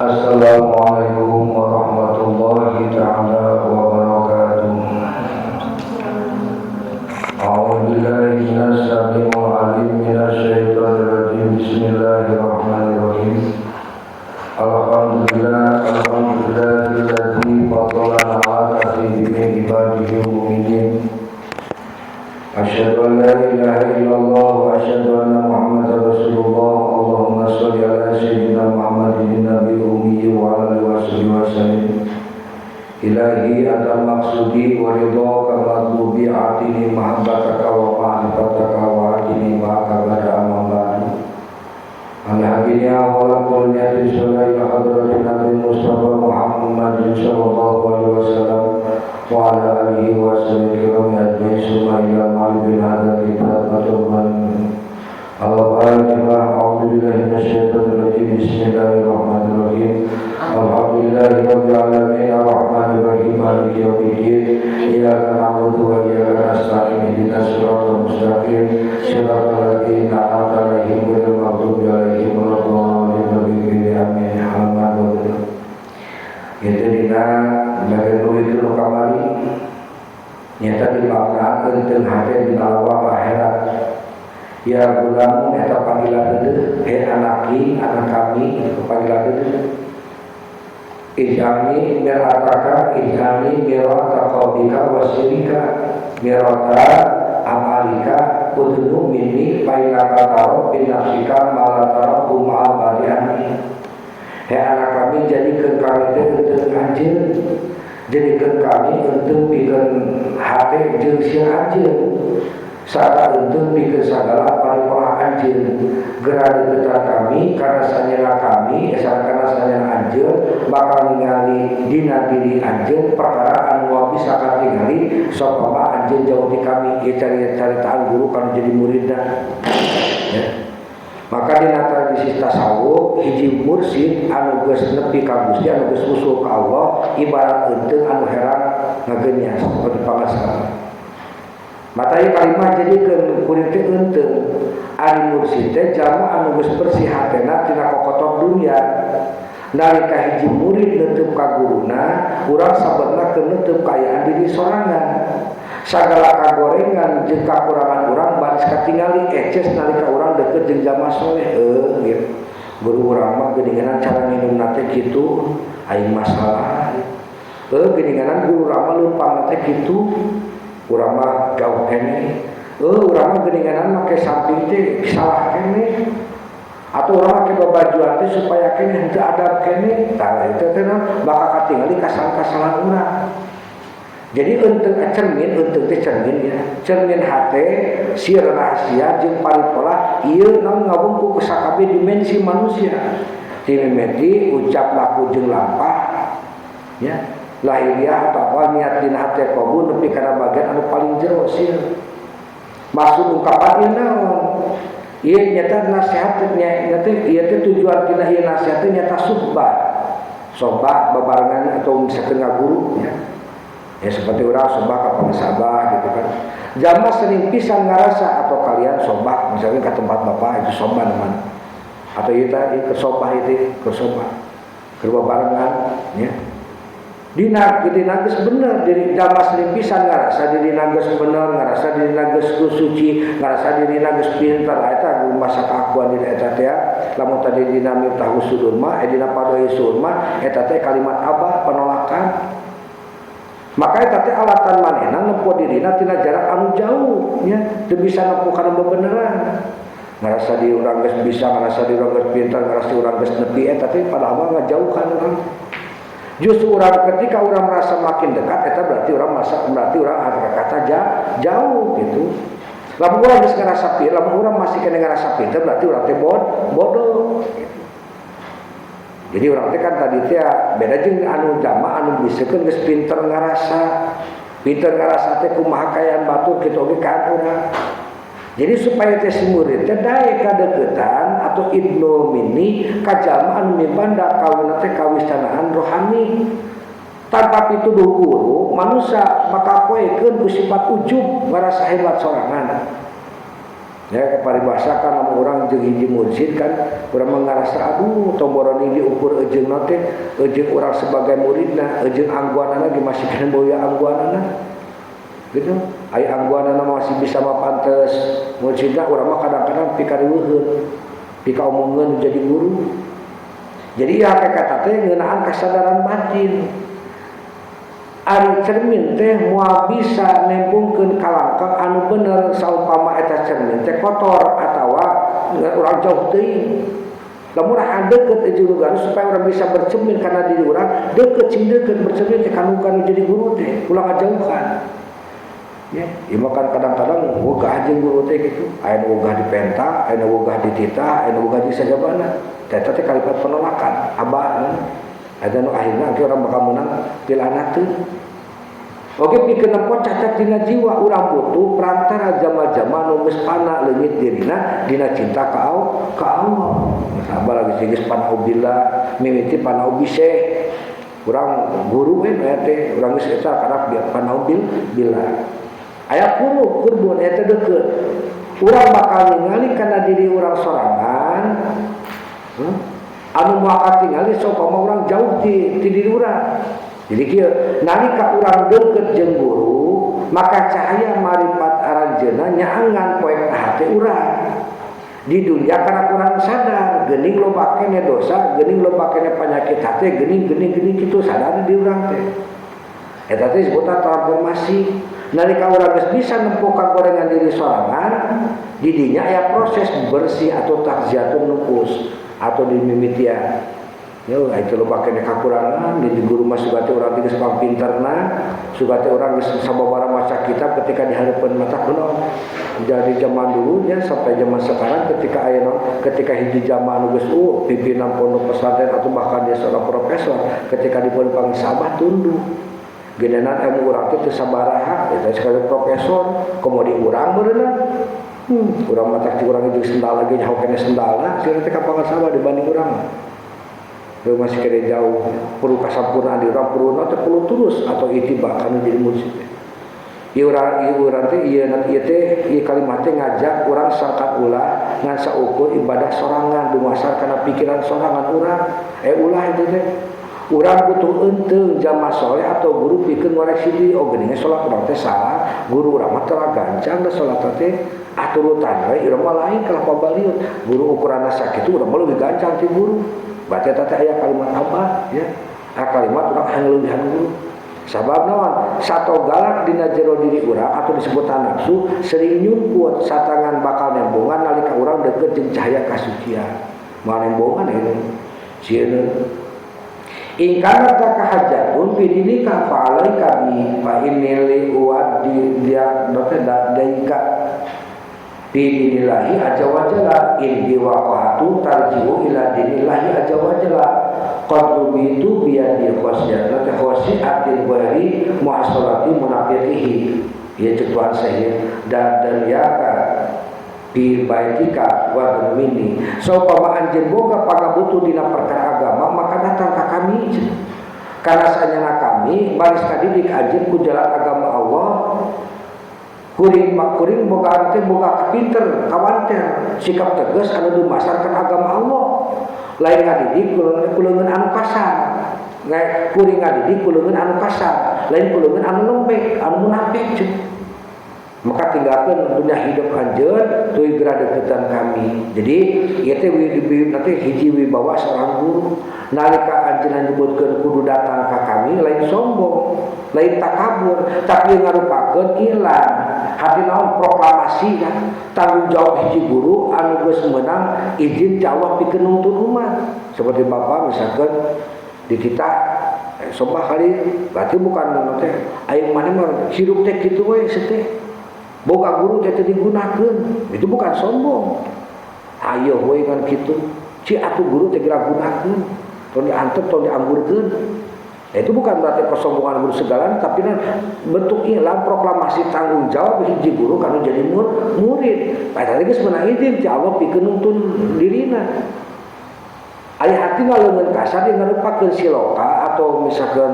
Assalamualaikum warahmatullahi ta'ala wabarakatuh. A'udzubillahi minash syaitonir rajim. Bismillahirrahmanirrahim. Alhamdulillahilladzi faddalana 'ala katsirin min ibadihi al-mu'minin. Asyhadu an la ilaha illallah wa asyhadu anna Muhammadar Rasulullah. Allahumma shalli ala sayyidina Muhammadin nabiyil ummi wa ala alihi wasallam. Ilahi anta maqsudi wa ridhaka matlubi atini mahabbataka wa ma'rifataka wa atini ma'akabara amambani. Alhamdulillah wa qulniyati sallallahu hadratin Nabi Mustafa Muhammad sallallahu alaihi wasallam wa ala alihi wa sallam ajma'in summa ila ma'rifin hadha kitab matuban. Al-Fatihah. A'udzubillahi minasyaitonir rajim. Bismillahirrahmanirrahim. Alhamdulillahi rabbil alamin arrahmanir rahim maliki yaumiddin. Iyyaka na'budu wa iyyaka nasta'in ihdinas siratal mustaqim siratal ladzina an'amta 'alaihim ghairil maghdubi 'alaihim waladdallin. Amin. Alhamdulillah. Itu dina bagian itu kamari nyata dibanggakeun teu hade dina lawang akhirat. Ya gulam eta panggilan deudeuh anaki anak kami panggilan deudeuh. Ijami mirataka ijami mirataka bika wasirika mirata amalika udunu minni painaka taro binafsika malatara kum'a badiani. Anak kami jadikan kami untuk anjir, jadikan kami untuk bikin hati jeung sia anjir, sarta untuk bikin segala paripurna anjir. Gerak deketan kami karena sanyana kami, karena sanyana anjir, bakal ningali dina diri anjir perkara anu bisa katingali sopama anjir jauh di kami. Ieu cari-caritaan guru kan jadi muridna. Ya. Maka dina tradisi tasawuf hiji mursyid anu geus nepi ka Gusti anu geus usul ka Allah ibarat euteung anu herang ngagenyas seperti pangasana. Matai kalimat jadikeun kuring teh euteung ari mursyid teh jalma anu geus bersih hatena tina kokotor dunia. Nalika hiji murid neuteub ka guruna, urang sabenerna keur neuteub kaayaan diri sorangan. Sagala kagorengan jeung kakurangan urang baris katingali eces nalika urang deukeut jeung jamaah soleh gitu. Guru urang mah geuninganan cara nginumna teh kitu aing masalah. Geuninganan guru urang mah leumpangna teh kitu urang mah gauh keneh. Urang mah geuninganan make samping teh salah keneh. Atau urang make babajuan teh supaya keneh henteu adab keneh. Tah eta teh bakal katingali kasalahan urang. Jadi untuk cermin, untuk cermin ya, cermin hati, sir rahasia, jeung paripurna, ieu naon ngabungku kasakabe dimensi manusia. Dimimiti ucap laku jeung lampah, ya, lahiriah atau apa niat dina hati kabun nepi kana bagian anu paling jero sir. Maksud ungkapan ieu naon? Ieu nyata nasihatnya, ieu teh tujuan tina ieu nasihat teh nyata suhbah, sobat bebarengan atau misalkan ngaguru, ya. Ya seperti orang sobak ke pengesabah gitu kan. Jama sering pisan ngarasa atau kalian sobak misalnya ke tempat bapak itu sobak namanya. Atau kita ke sobah itu ke sobah. Kedua barengan ya. Dina geus bener diri jama sering pisan ngarasa diri geus bener, ngarasa diri geus suci, ngarasa diri geus pintar eta guru masa keakuan diri eta teh. Lamun tadi dina mirtah husudun mah dina padoe sun mah eta teh kalimat abah penolakan. Maka eta teh alatan manehna nempo dirina tina jarak anu jauh nya teu bisa nempo kana bebeneran. Ngarasa di urang geus bisa, ngarasa di urang geus pintar, ngarasa urang geus nepi eta teh padahal mah ngajauhkan urang. Justru urang ketika urang merasa makin dekat eta berarti urang ada kata jauh gitu. Lamun urang geus ngarasa pintar, lamun urang masih kena ngarasa pintar berarti urang teh bodoh gitu. Jadi orang teh kan tadi teh beda jeung anu jama anu bisekeun geus pinter ngarasa. Pinter ngarasa teh kumaha kayaan batur kitu oge ka urang. Jadi supaya teh si murid teh dae kadeuketan atau idnomini ka jama anu mibanda kawina teh kawistanaan rohani. Tanpa pituduh guru, manusia maka poekeun ku sifat ujub ngarasa hebat sorangan. Ya paribasa kan orang jeung hiji mursyid kan urang ngarasa aduh tomboran ini diukur ejeung teh ejeung urang sebagai muridna ejeung angguanana ge masih kana boya angguanana gitu aya angguanana masih bisa mapantes mursyidna urang mah kadang-kadang pikariweuheun pikaomongkeun jadi guru. Jadi ya kata teh ngeunaan kasadaran batin. Ari cermin teh moal bisa nempungkeun kalangkang anu bener saumpama eta cermin teh kotor atawa urang jauh teuing. Lamun urang deukeut jeung guru supaya urang bisa bercermin kana diri urang, deukeut cing deukeut bercermin teh kanu jadi guru teh, ulah ngajauhan. Ya, ieu kan kadang-kadang wegah jeung guru teh kitu, aya nu wegah dipenta, aya nu wegah dititah, aya nu wegah di sajabana. Eta teh kalimat penolakan, abah. Ada nu akhirna ge urang bakal meunang tilana teu. Oge pikeun nempo cacat dina jiwa urang butuh perantara jama-jama nu geus pana leungit dirina dina cinta ka Allah. Sabar lagi geus pana ubillah, mimiti pana ubiseh. Urang guru we teh, urang geus eta karep biar pana ubillah. Aya kurbun eta deukeut. Urang bakal ningali kana diri urang sorangan. Anu moal tingali sopama urang jauh ti diri urang. Jadi kieu nalika urang deukeut jeung guru, maka cahaya marifat aranjeunna nyaangan poek hati urang. Di dunia karena urang sadar, geuning loba keneh dosa, geuning loba keneh panyakit hati, geuning kitu sadar di urang teh. Eta teh disebutna transformasi. Nalika urang geus bisa nempuh kagorengan diri sorangan, di dinya aya proses bersih atau takziatun nufus atau dimimitian. Ya itu loba keneh kakurangan di guru mah suga teh urang geus pampinterna, suga teh urang geus sababaraha maca kitab ketika di hareupeun mata kuno. Jadi zaman dulunya sampai zaman sekarang ketika hiji zaman geus pimpinan pondok pesantren atau bahkan dia seorang profesor ketika dipun pangisabah tunduk. Genenan ilmu urang teh teu sabaraha, eta sekali profesor, kemudian urang beunang. Urang mah tak urang jeung sendal lagi nyaho keneh sendalna, sieun teh kapangasaba dibanding urang. Teu masih kere jauh, perlu kasampurnaan di urang perlu teh perlu terus atau ittiba anu jadi mursyid. Ieu urang teh ieu teh ieu kalimat teh ngajak urang sangkat ulah ngan saukur ibadah sorangan dumasar kana pikiran sorangan urang. Ulah itu teh urang butuh enteung jamaah soleh atau guru pikeun ngoreksi diri geuningan salat urang teh salah, guru urang mah teu gancang da salat teh aturutan we urang mah lain kalah pabaliut. Guru ukuranna sakitu urang mah leuwih gancang ti guru. Berarti eta teh aya kalimat apa ya? Kalimat urang hangleuwihan guru. Sabab naon? Sato galak dina jero diri urang atau disebut nafsu sering nyumput satangan bakal nembongan nalika urang deukeut jeung cahaya kasucian. Moal nembongan ini sieun ingkana takahajatun bidinika fa'alai kami fa innili uwaddi dia daika bidinillahi aja wajalla in biwaqatu tarji'u ila dinillahi aja wajalla qadru itu biadi khosiyat khosiatin bari muhasalati munafiqihi ya cetuan saya dan yaka bi baitika wa minni saupama anjeun boga pangabutuh dina perkara agama maka datang ka kami karena sanyana kami baris kadidik anjeun ku jalan agama Allah kuring boga teh boga kapinter kawanter sikap tegas anu dumasarkan agama Allah lain ngadidik kuleungeun anu kasar kuring ngadidik kuleungeun anu kasar lain kuleungeun anu lembek anu munafik maka tinggalkan dunia hidup anjeun tuluy geura deukeutan kami. Jadi ieu teh nanti hiji wibawa seorang guru nalika anjeunna nyebutkeun kudu datang ka kami lain sombong lain takabur tapi ngarupakeun ilang hati naon proklamasi kan tanggung jawab hiji guru anu geus meunang izin ti Allah pikeun nuntun umat seperti bapak misalkan di kita sobah kali berarti bukan teh aya maneh mah hirup teh kitu we teh boga guru teh teu digunakeun itu bukan sombong ayo we kan kitu ci atuh guru teh geura gunakeun tong diantep tong dianggurkeun itu bukan berarti kesombongan guru segala tapi bentuk ilang proklamasi tanggung jawab hiji guru kanu jadi murid padahal geus meunang izin ti Allah pikeun nuntun dirina aya hati leungeun kasar di ngarupakeun siloka atau misalkan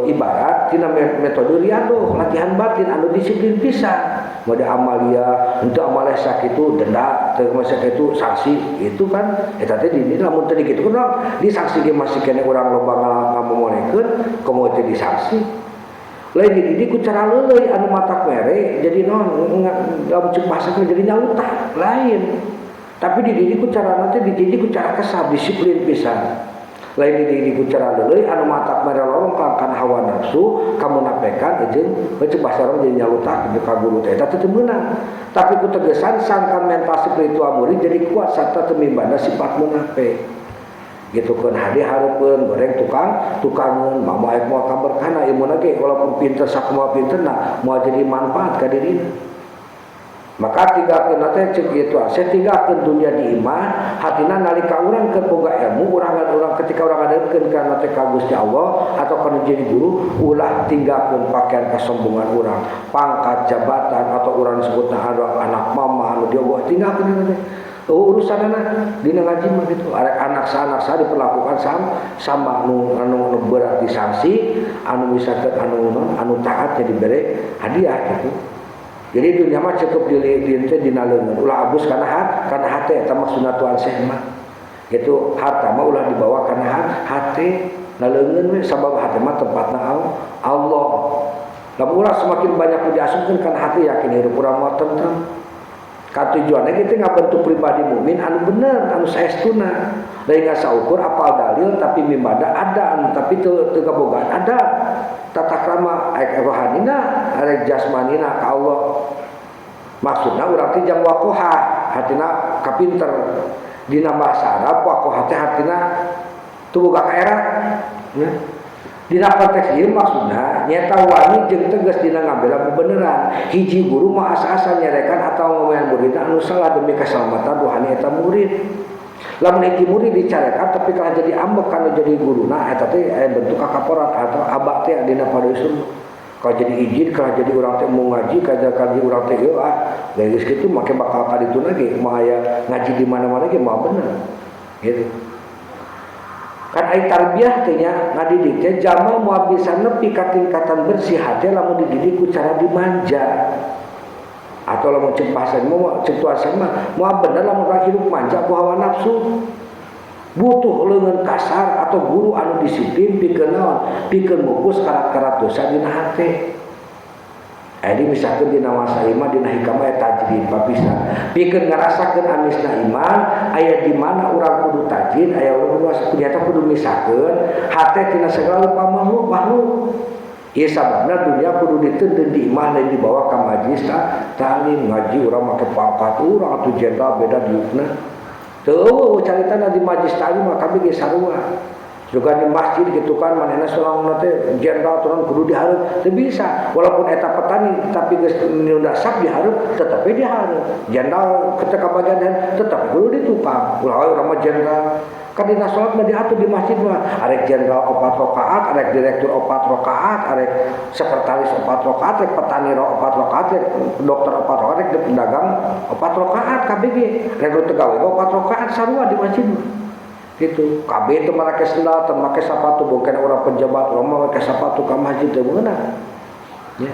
ibarat tina metode riado latihan batin anu disiplin pisan mode amalia untuk amalia sakitu denda teu sakitu sanksi itu kan eta teh di lamun teu dikitu kan disanksi ge masih kene urang loba ngamomonekeun komo teh disanksi lain dididik ku cara leuleuy anu matak mere jadi naon dalam cek bahasa jadi nyalutak lain tapi dididik ku cara nanti dididik ku cara kesal disiplin pisan lain dididik ku cara leuleuy anu matak mere lorong kan hawa nafsu kamu napekan jeung cek bahasa orang jadi nyalutak jeung ka guru teh eta teu meunang tapi ku tegesan sangkan mental spiritual murid jadi kuat sarta teu mibanda sifat munafik gitu kan hadi hareupeun goreng tukangan mama aek moal kaberkana ilmu ge walaupun pinter sakumaha pinterna moal jadi manfaat ka dirina maka tinggalkeun teh ceuk kitu asa tinggalkeun dunia di iman hatina nalika urang keur boga ilmu urang ketika urang ngadeukkeun kana teh ka Gusti Allah atau kana jadi guru ulah tinggalkeun pakaian kesombongan urang pangkat jabatan atau urang disebutna anak mama anu diogoh tinggalkeun teh urusanana dina ngaji mah gitu anak sa diperlakukan sama anu berat disanksi anu misalkan anu taat jadi bere hadiah gitu. Jadi dunia mah cukup dilieu teh dina leungeun ulah abus kana hate eta maksudna tuan Syekh mah. Gitu harta mah ulah dibawa kana hate na leungeun we sabab hate mah tempatna Allah. Lamun ulah semakin banyak diasupkeun kana hate yakin hirup urang mah tentrem. Ka tujuanna kitu ngabentuk pribadi mukmin anu bener anu saestuna. Lain saukur apal dalil tapi mimada ada tapi teu kabogaan ada. Tata krama aek rohanina arek jasmanina ka Allah maksudna urang teh jang waqoha hatina kapinter dina bahasa Arab waqoha teh hatina teu boga kaera ya dina konteks ieu maksudna nyata wani jeung tegas dina ngabela beneran hiji guru mah asa-asa nyerekan atau ngomean muridna anu salah demi keselamatan rohani eta murid lamun hiji murid dicarekan tapi kalau jadi ambek kana jadi guruna eta teh aya bentuk kakaporat atau abah teh dina padeuseun kalau jadi izin kalau jadi urang teh mau ngaji kaji urang teh ieu geus kitu make bakal kadituna ge mah aya ngaji di mana-mana ge mah bener gitu kan aya tarbiyah teh nya ngadidik teh jalma moal bisa nepi ka tingkatan bersih hati lamun dididik ku cara dimanja atau lamun cek bahasa mau situasi mah mau bener lamun orang hidup manja ku hawa nafsu butuh leungeun kasar atau guru anu disiplin pikeun naon pikeun mupus karat-karat dosa dina hate adi misalkeun dina masa iman dina hikmah tajdid papisan pikeun ngarasakeun amisna iman aya di mana urang kudu tajdid aya urang kudu misakeun hate tina segala rupa makhluk ieu sababna dunia kudu diteundeun di imah lain dibawa ka majlis ta'lim ngaji urang make pangkat urang atuh jenderal beda diukna teu caritana di majlis ta'lim mah kami ge sarua juga di masjid gitu kan manehna soalna teh jenderal turun kudu dihareup teu bisa walaupun eta petani tapi geus nunda sak dihareup tetep dihareup jenderal ketika bagian tetep kudu ditukang ulah urang mah jenderal kan dina salat mah diatur di masjid mah arek jenderal 4 rakaat arek direktur 4 rakaat arek sekretaris 4 rakaat arek petani 4 rakaat arek dokter 4 rakaat arek pedagang 4 rakaat kabeh ge rek tegawe 4 rakaat sarua di masjid gitu kabeh teu make sendal teu make sapatu boken urang penjabat urang make sapatu ka masjid teu meunang ya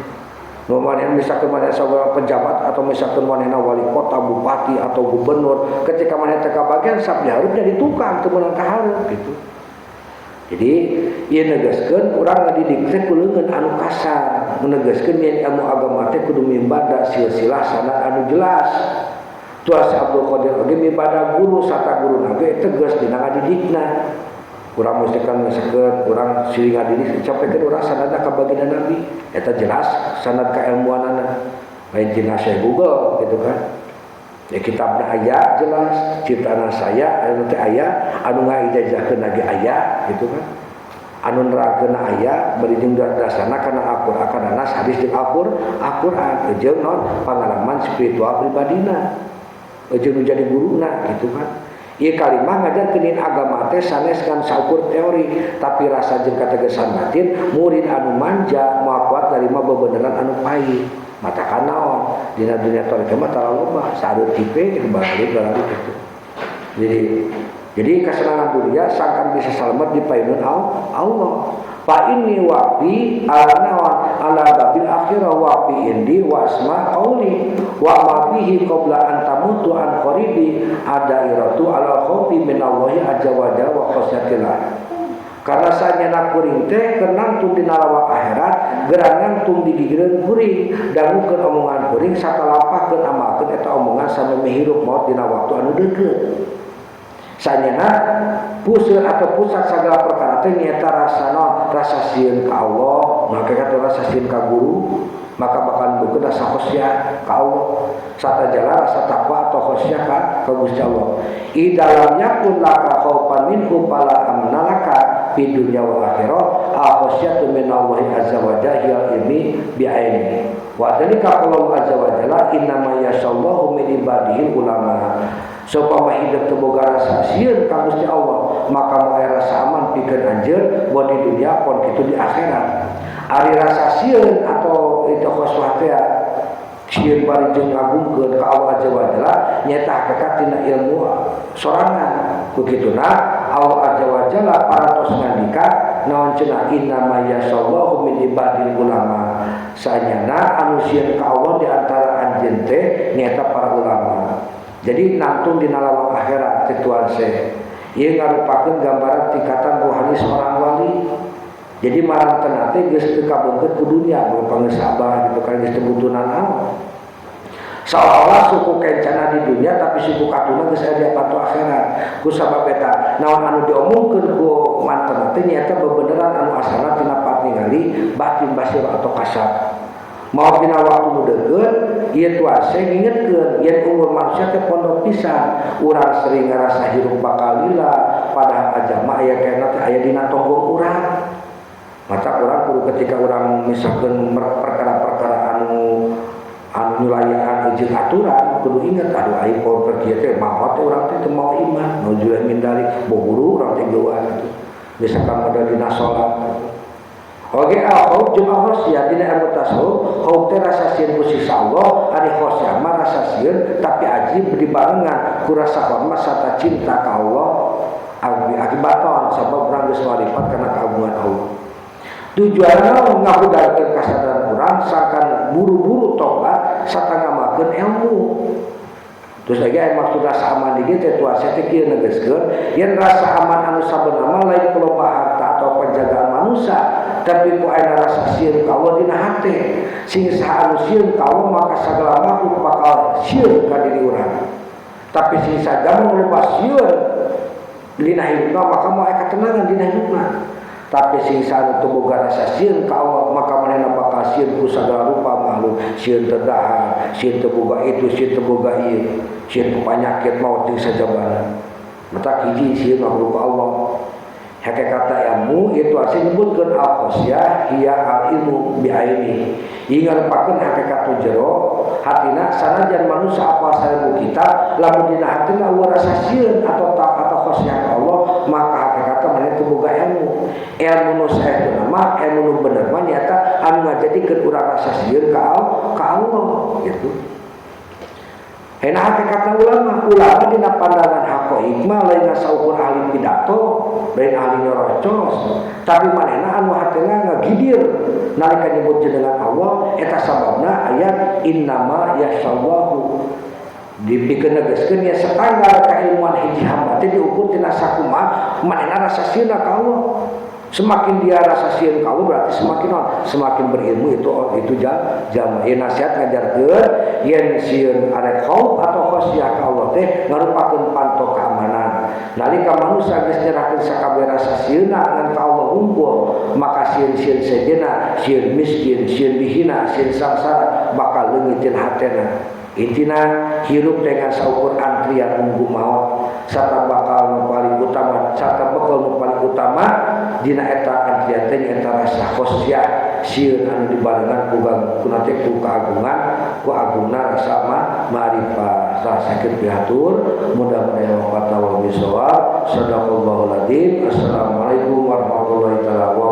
Manehna misalkan manehna saudara pejabat atau misalkan manehna wali kota, bupati atau gubernur, ketika manehna teu kabagian sab dihareup jadi tukang teu meunang kahareup gitu. Jadi ieu negaskeun urang ngadidik teh kuleungeun anu kasar, menegaskeun yen ilmu agama teh kudu mibada silsilah sanad anu jelas. Tuas Abdul Qadir oge mibada guru sarta guruna ge tegas dina ngadidikna. Urang mustikan misalkan urang silih ngadidik sampaikeun urang sanadna ka baginda Nabi eta jelas sanad kailmuanana lain tina Syekh Google gitu kan ya kitabna aya jelas ciptana saya anu teh aya anu ngaijazahkeun lagi aya gitu kan anu nerangkeun aya bari jeung dasarna kana Al-Qur'an kana nas hadis jeung Al-Qur'an jeung non pengalaman spiritual pribadina jeung jadi guruna gitu kan. Ieu kalimah ngajarkeun agama teh sanes kan saukur teori tapi rasa jeung kategasan batin murid anu manja moal kuat narima bebeneran anu pahit mata kanaon dina dunia tarekat mah tara loba sareut tipe balik gitu. Jadi Jadi kesenangan dunia sangkan bisa selamat di paeun Allah. Fa inni wafi ala babil akhirah wafi indi wa asma qauli wa ma bihi qabla an tamutu an qaribi adairatu ala khawfi min Allah azza wa jalla wa khasyatillah. Karena sanyana kuring teh kenang tung dina lawak akhirat gerangan tung digigireun kuring dangukeun omongan kuring sakalapahkeun amalkeun eta omongan sampai menghirup maut dina waktu anu deukeut. Sanyana puseur atau pusat segala perkara teh nyaeta rasa sieun ka Allah, maka kata rasa sieun ka guru, maka bakal bukeun rasa khosyah ka Allah. Satajala rasa takwa atau khosyah ka Gusti Allah. Idalam yakun laka khaufan minhu fala amnalaka fi dunya wal akhirah khosyatu min Allah azza wa jalla ilmi bi aini. Wa dzalika qala azza wa jalla innama yasallahu min ibadihi ulama. Sopama hidup teboga rasa sieun ka Gusti Allah, maka moe rasa aman pikeun anjeun bae di dunia pon kitu di akhirat. Ari rasa sieun atau itu khosyah teh sieun bari jeung ngagungkeun ka Allah azza wa jalla nyaeta hakikat tina ilmu sorangan. Begituna Allah azza wa jalla parantos ngandika naon cenah innama yasallahu min ibadil ulama. Sanyana anu sieun ka Allah di antara anjeun teh nyaeta para ulama. Jadi nangtung di nalawak akhirat tituan se. Ieu ngarupakeun gambaran tingkatan rohani seorang wali. Jadi marang teu teh geus teu kabeungkeut ku dunia, berupa geus sabar gitu kan geus teu butuhna naon. Seolah suku kencana di dunia tapi suku katuna geus aya di patu akhirat. Ku sabab eta naon anu diomongkeun ku manten teh nyaeta bebeneran anu asalna tina pat ningali batin basir atau kasar. Mau dina waktu nu deukeut ieu tuase ngingetkeun yen umur manusia teh pondok pisan urang sering ngarasa hirup bakal lila padahal ajama aya kana teh aya dina tonggong urang. Maka urang kudu ketika urang misalkeun perkara-perkara anu nyulayan jeung aturan kudu inget aduh ai pon pergi teh maot teh urang teh teu mau iman nujulah mindari boguru urang teh geuan gitu. Misalkan modal dina salat oke, al-khauf jeung al-khosyah dina ilmu tasawuf, khauf teh rasa sieun ku sisa Allah, ari khosyah mah rasa sieun tapi ajib dibarengan ku rasa hormat sarta cinta ka Allah akibaton sabab urang geus marifat kana kagungan Allah. Tujuanna ngahudarkeun kasadaran urang sakan buru-buru tobat sarta ngamakeun ilmu. Terus lagi aya maksud rasa aman di dieu teh tuasa teh kieu negeskeun yen rasa aman anu sabeuna mah lain loba harta atau penjagaan manusia tapi ku aya rasa sieun ka Allah dina hate sing saha anu sieun ka Allah maka sagala makhluk bakal sieun ka diri urang. Tapi sing saja mun loba sieun dina hidupna maka moal aya ketenangan dina hidupna. Tapi sing saha teu boga rasa sieun ka Allah maka manehna bakal sieun ku sagala rupa makhluk, sieun teu dahar, sieun teu boga itu, sieun teu boga ieu, sieun ku panyakit maut jeung sajabana. Mata hiji sieun makhluk Allah. Hakikat ilmu itu asal nyebutkeun al-khosyah hiya al-ilmu bi aini. Ieu ngarupakeun hakikat tu jero hatina sanajan manusia apa sarebu kita lamun dina hatina rasa sieun atau khosyah ka Allah maka hakikatna maneh teu boga ilmu. Ilmu nu saeuna mah ilmu nu bener mah nyata anu ngajadikeun urang rasa sieun ka Allah gitu. Hena hakikatna ulama dina pandangan hakoik mah lain saukur ahli pidato, lain ahli nyerocos, tapi manehna anu hatena ngagidir nalika nyebut jenengan Allah eta sababna ayat innama yasallahu dipikeun negeskeun ya standar kailmuan hiji hamba teh diukur tina sakumaha manehna rasa sieun ka Allah. Semakin dia rasa sieun ka Allah berarti semakin berilmu itu jam nasihat ngajarkeun yen sieun arek khauf atau khosyah ka Allah teh ngarupakeun panto keamanan. Nalika manusia geus nyerahkeun sakabeh rasa sieunna ngan ka Allah unggul, maka sieun-sieun sejenna, sieun miskin, sieun dihina, sieun sangsara bakal leungiteun hatena. Intina hirup dengan saukur antrian nunggu maut sarta bakal nu paling utama sarta bekal nu paling utama dina eta antrian teh eta rasa khosyah sieun anu dibarengan ku nate ku keagungan ku agungna rasa ma'rifat sakit pihatur mudah-mudahan wa ta'ala bisawab sadaqallahul adzim. Assalamualaikum warahmatullahi wabarakatuh.